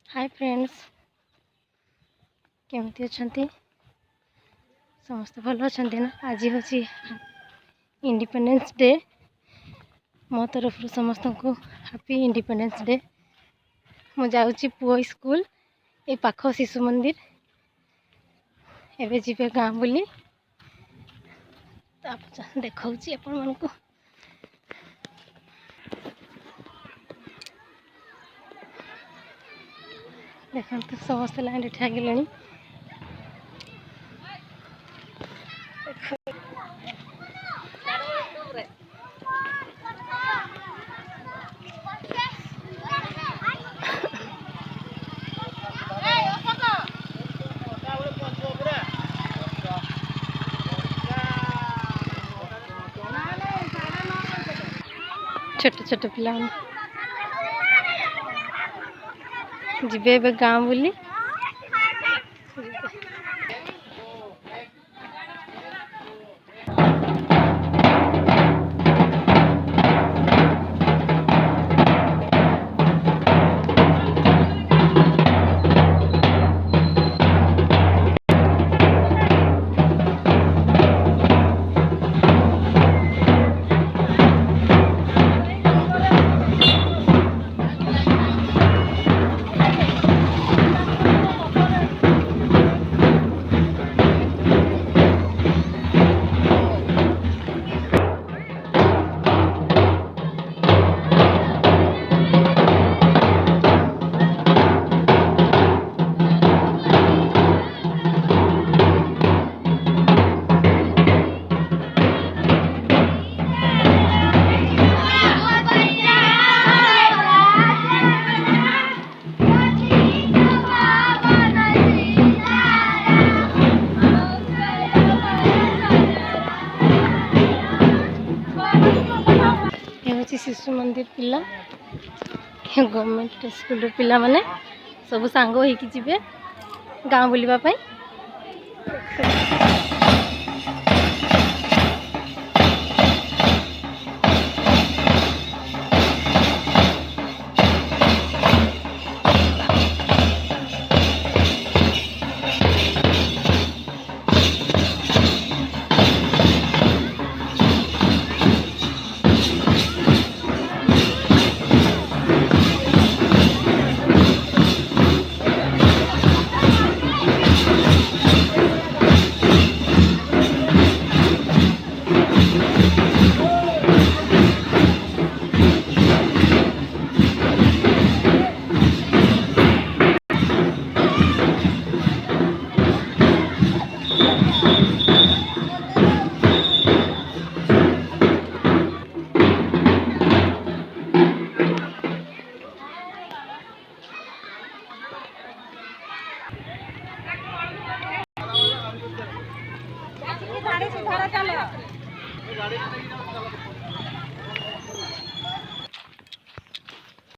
Hi friends, केमती अच्छा समस्त भल अच्छा ना। आज हूँ इंडिपेंडेंस डे। मो तरफ समस्त को हैप्पी इंडिपेंडेंस डे। मुझे पुओ स्कूल ए पाख शिशु मंदिर एवं जीवे गाँ बुली देखा आपण को देखते समस्त लाइन ठागिले। छोट छोट पिला जीवे गाँ बुली शिशु मंदिर पिला गवर्नमेंट स्कूल पिला माने सब सांग होइकी जिवे गाँ बुलिबा पई। गाड़ी से चलो।